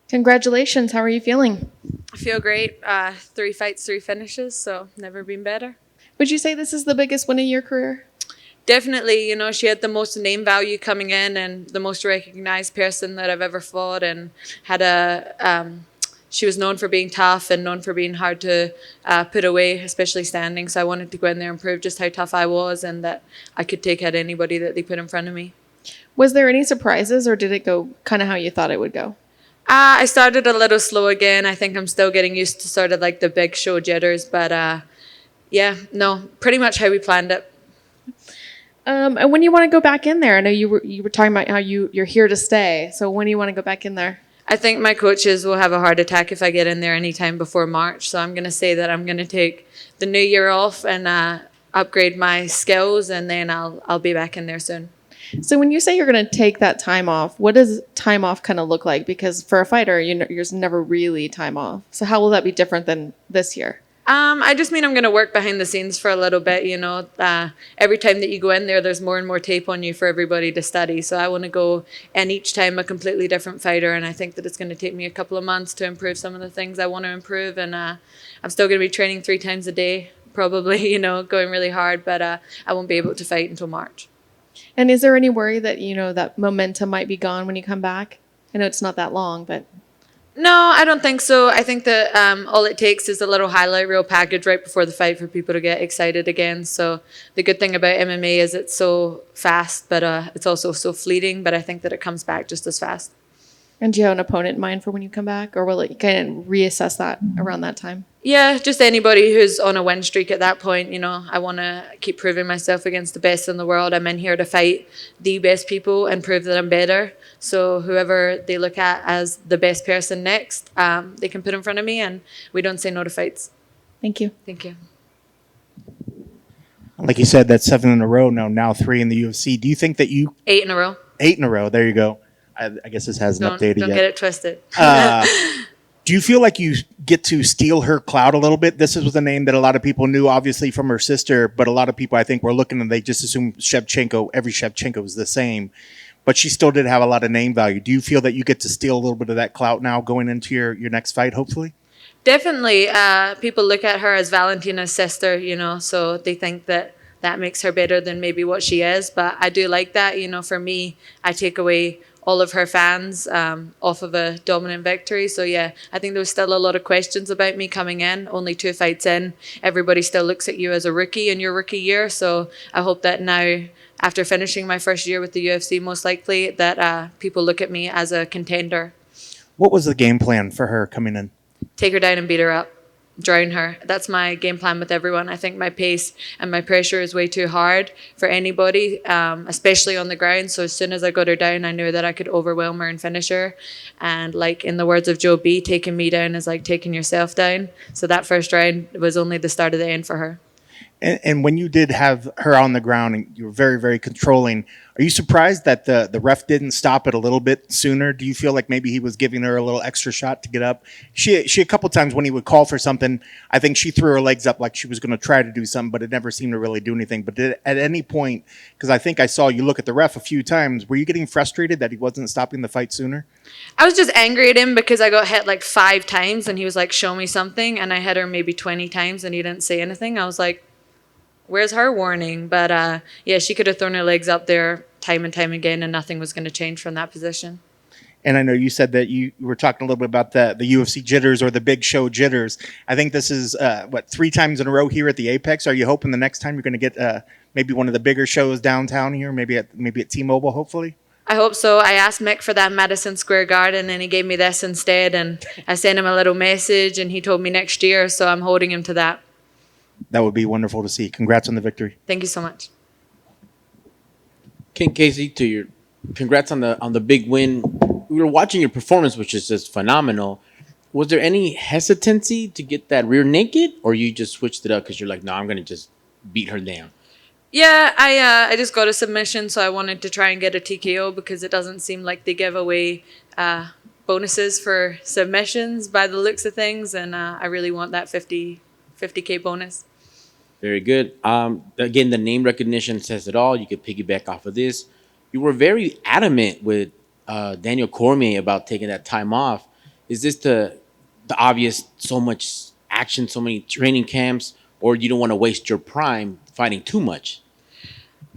Congratulations. How are you feeling? I feel great. 3 fights, 3 finishes, so never been better. Would you say this is the biggest win of your career? Definitely, she had the most name value coming in and the most recognized person that I've ever fought, and had she was known for being tough and known for being hard to put away, especially standing. So I wanted to go in there and prove just how tough I was and that I could take out anybody that they put in front of me. Was there any surprises or did it go kind of how you thought it would go? I started a little slow again. I think I'm still getting used to sort of like the big show jitters, but yeah, no, pretty much how we planned it. And when you want to go back in there, I know you were talking about how you're here to stay. So when do you want to go back in there? I think my coaches will have a heart attack if I get in there anytime before March. So I'm going to say that I'm going to take the new year off and upgrade my skills, and then I'll be back in there soon. So when you say you're going to take that time off, what does time off kind of look like? Because for a fighter, there's never really time off. So how will that be different than this year? I just mean I'm going to work behind the scenes for a little bit. Every time that you go in there, there's more and more tape on you for everybody to study. So I want to go in each time a completely different fighter, and I think that it's going to take me a couple of months to improve some of the things I want to improve. And I'm still going to be training 3 times a day, probably, going really hard, but I won't be able to fight until March. And is there any worry that, that momentum might be gone when you come back? I know it's not that long, but... No, I don't think so. I think that all it takes is a little highlight reel package right before the fight for people to get excited again. So the good thing about MMA is it's so fast, but it's also so fleeting. But I think that it comes back just as fast. And do you have an opponent in mind for when you come back? Or will it kind of reassess that around that time? Yeah, just anybody who's on a win streak at that point. I want to keep proving myself against the best in the world. I'm in here to fight the best people and prove that I'm better. So whoever they look at as the best person next, they can put in front of me, and we don't say no to fights. Thank you. Thank you. Like you said, that's 7 in a row now 3 in the UFC. Do you think that you... 8 in a row. 8 in a row. There you go. I guess this hasn't updated Don't yet. get it twisted. Do you feel like you get to steal her clout a little bit? This was a name that a lot of people knew, obviously, from her sister, but a lot of people, I think, were looking and they just assumed Shevchenko, every Shevchenko was the same. But she still did have a lot of name value. Do you feel that you get to steal a little bit of that clout now going into your next fight, hopefully? Definitely. People look at her as Valentina's sister, so they think that makes her better than maybe what she is. But I do like that. For me, I take away all of her fans off of a dominant victory. So yeah, I think there was still a lot of questions about me coming in. Only 2 fights in, everybody still looks at you as a rookie in your rookie year. So I hope that now, after finishing my first year with the UFC, most likely, that people look at me as a contender. What was the game plan for her coming in? Take her down and beat her up. Drown her. That's my game plan with everyone. I think my pace and my pressure is way too hard for anybody, especially on the ground. So as soon as I got her down, I knew that I could overwhelm her and finish her. And like in the words of Joe B, taking me down is like taking yourself down. So that first round was only the start of the end for her. And when you did have her on the ground and you were very, very controlling, are you surprised that the ref didn't stop it a little bit sooner? Do you feel like maybe he was giving her a little extra shot to get up? She a couple times when he would call for something, I think she threw her legs up like she was going to try to do something, but it never seemed to really do anything. But at any point, because I think I saw you look at the ref a few times, were you getting frustrated that he wasn't stopping the fight sooner? I was just angry at him because I got hit like 5 times and he was like, show me something. And I hit her maybe 20 times and he didn't say anything. I was like, where's her warning? But yeah, she could have thrown her legs up there time and time again and nothing was going to change from that position. And I know you said that you were talking a little bit about the UFC jitters or the big show jitters. I think this is, 3 times in a row here at the Apex. Are you hoping the next time you're going to get maybe one of the bigger shows downtown here, maybe at T-Mobile, hopefully? I hope so. I asked Mick for that Madison Square Garden and he gave me this instead. And I sent him a little message and he told me next year. So I'm holding him to that. That would be wonderful to see. Congrats on the victory. Thank you so much. King Casey, congrats on the big win. We were watching your performance, which is just phenomenal. Was there any hesitancy to get that rear naked, or you just switched it up because you're like, no, I'm gonna just beat her down? Yeah, I just got a submission, so I wanted to try and get a TKO because it doesn't seem like they give away bonuses for submissions by the looks of things, and I really want that 50K bonus. Very good. Again, the name recognition says it all. You could piggyback off of this. You were very adamant with Daniel Cormier about taking that time off. Is this the obvious so much action, so many training camps, or you don't want to waste your prime fighting too much?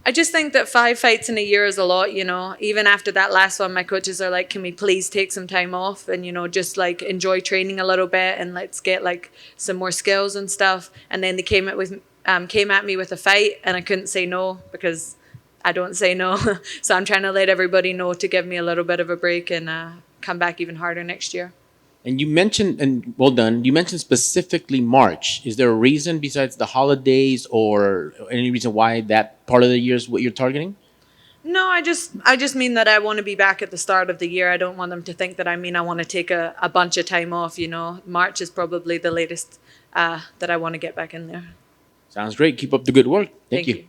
I just think that 5 fights in a year is a lot, you know. Even after that last one, my coaches are like, can we please take some time off and, you know, just like enjoy training a little bit and let's get like some more skills and stuff. And then they came at me with a fight, and I couldn't say no because I don't say no. So I'm trying to let everybody know to give me a little bit of a break and come back even harder next year. And you mentioned, and well done, you mentioned specifically March. Is there a reason besides the holidays or any reason why that part of the year is what you're targeting? No, I just mean that I want to be back at the start of the year. I don't want them to think that I mean I want to take a bunch of time off, you know. March is probably the latest that I want to get back in there. Sounds great. Keep up the good work. Thank you.